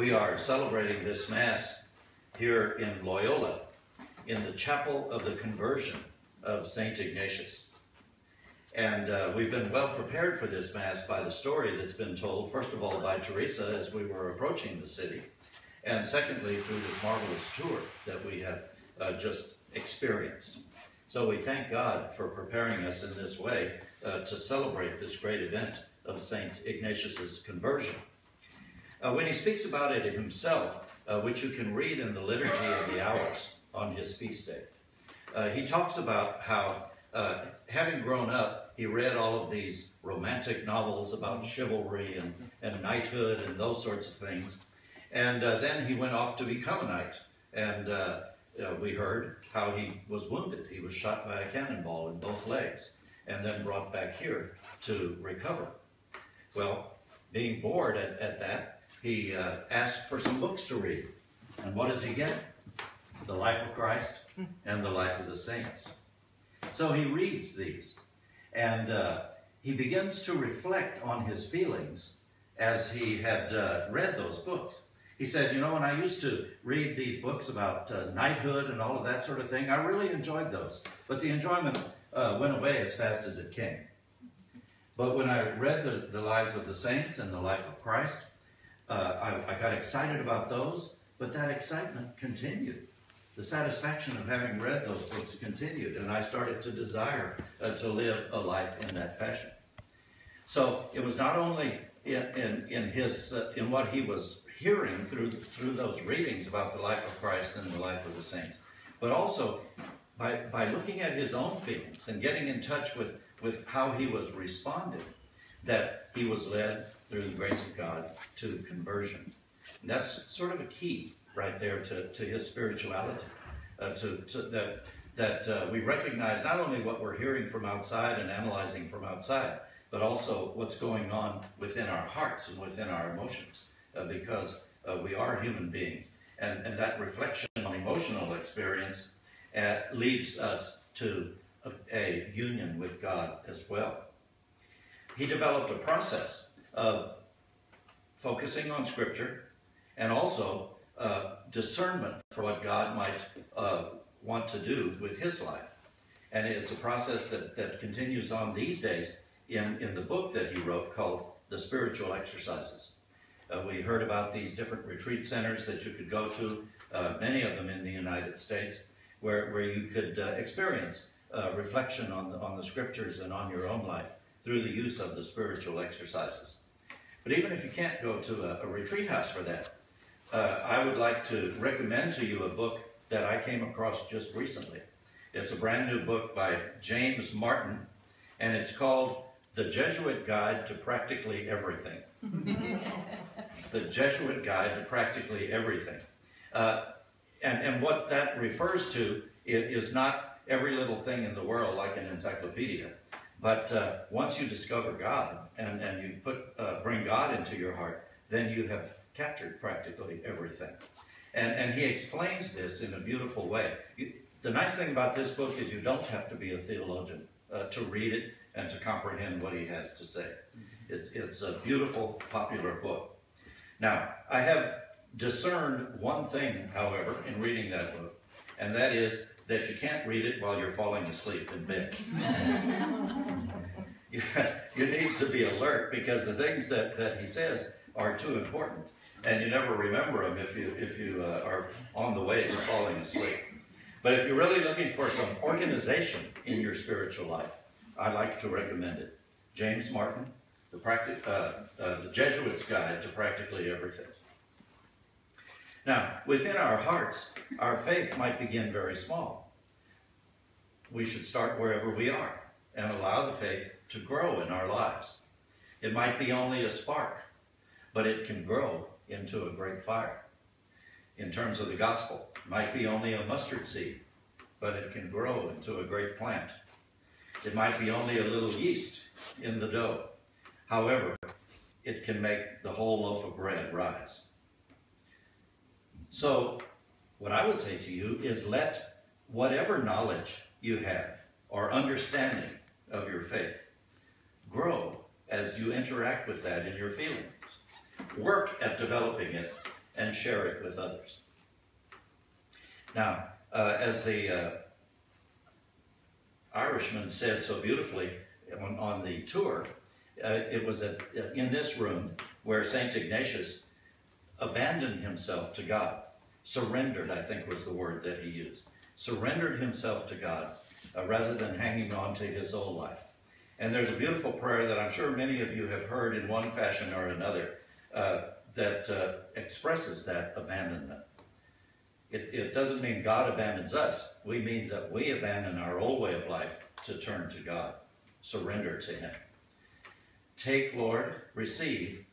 We are celebrating this Mass here in Loyola, in the Chapel of the Conversion of St. Ignatius. And we've been well prepared for this Mass by the story that's been told, first of all by Teresa as we were approaching the city, and secondly through this marvelous tour that we have just experienced. So we thank God for preparing us in this way to celebrate this great event of St. Ignatius's conversion. When he speaks about it himself, which you can read in the Liturgy of the Hours on his feast day, he talks about how, having grown up, he read all of these romantic novels about chivalry and knighthood and those sorts of things. And then he went off to become a knight. And we heard how he was wounded. He was shot by a cannonball in both legs and then brought back here to recover. Well, being bored at that, he asked for some books to read. And what does he get? The Life of Christ and the Life of the Saints. So he reads these, and he begins to reflect on his feelings as he had read those books. He said, you know, when I used to read these books about knighthood and all of that sort of thing, I really enjoyed those. But the enjoyment went away as fast as it came. But when I read the lives of the saints and the life of Christ, I got excited about those, but that excitement continued. The satisfaction of having read those books continued, and I started to desire to live a life in that fashion. So it was not only in what he was hearing through those readings about the life of Christ and the life of the saints, but also by looking at his own feelings and getting in touch with how he was responding, that he was led through the grace of God to conversion. And that's sort of a key right there to his spirituality, that we recognize not only what we're hearing from outside and analyzing from outside, but also what's going on within our hearts and within our emotions, because we are human beings. And that reflection on emotional experience leads us to a union with God as well. He developed a process of focusing on Scripture and also discernment for what God might want to do with his life. And it's a process that continues on these days in the book that he wrote called The Spiritual Exercises. We heard about these different retreat centers that you could go to, many of them in the United States, where you could experience reflection on the Scriptures and on your own life through the use of the spiritual exercises. But even if you can't go to a retreat house for that, I would like to recommend to you a book that I came across just recently. It's a brand new book by James Martin, and it's called The Jesuit Guide to Practically Everything. The Jesuit Guide to Practically Everything. And what that refers to is not every little thing in the world like an encyclopedia, but once you discover God and you bring God into your heart, then you have captured practically everything. And he explains this in a beautiful way. The nice thing about this book is you don't have to be a theologian to read it and to comprehend what he has to say. It's a beautiful, popular book. Now, I have discerned one thing, however, in reading that book, and that is that you can't read it while you're falling asleep in bed. You need to be alert, because the things that he says are too important, and you never remember them if you are on the way to falling asleep. But if you're really looking for some organization in your spiritual life, I'd like to recommend it. James Martin, the Jesuit's Guide to Practically Everything. Now, within our hearts, our faith might begin very small. We should start wherever we are and allow the faith to grow in our lives. It might be only a spark, but it can grow into a great fire. In terms of the gospel, it might be only a mustard seed, but it can grow into a great plant. It might be only a little yeast in the dough. However, it can make the whole loaf of bread rise. So, what I would say to you is let whatever knowledge you have or understanding of your faith grow as you interact with that in your feelings. Work at developing it and share it with others. Now, as the Irishman said so beautifully on the tour, it was in this room where St. Ignatius abandoned himself to God. Surrendered, I think, was the word that he used. Surrendered himself to God rather than hanging on to his old life. And there's a beautiful prayer that I'm sure many of you have heard in one fashion or another that expresses that abandonment. It doesn't mean God abandons us. It means that we abandon our old way of life to turn to God, surrender to him. Take, Lord, receive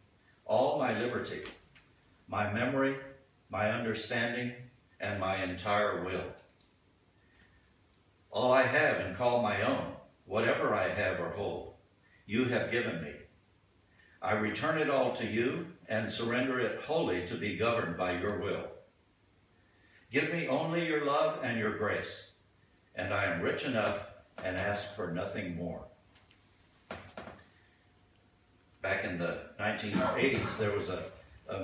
all my liberty, my memory, my understanding, and my entire will. All I have and call my own, whatever I have or hold, you have given me. I return it all to you and surrender it wholly to be governed by your will. Give me only your love and your grace, and I am rich enough and ask for nothing more. Back in the 1980s, there was a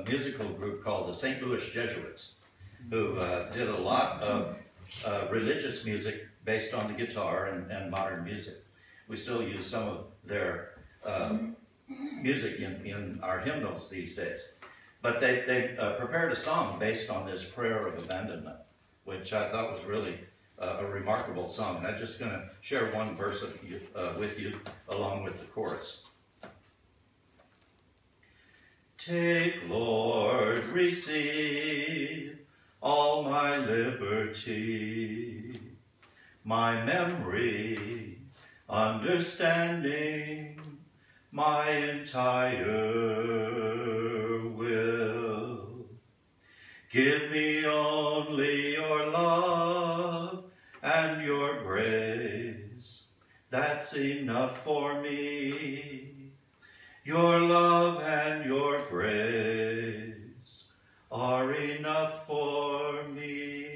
musical group called the St. Louis Jesuits who did a lot of religious music based on the guitar and modern music. We still use some of their music in our hymnals these days. But they prepared a song based on this prayer of abandonment, which I thought was really a remarkable song. And I'm just going to share one verse with you along with the chorus. Take, Lord, receive all my liberty, my memory, understanding, my entire will. Give me only your love and your grace. That's enough for me. Your love and your grace are enough for me.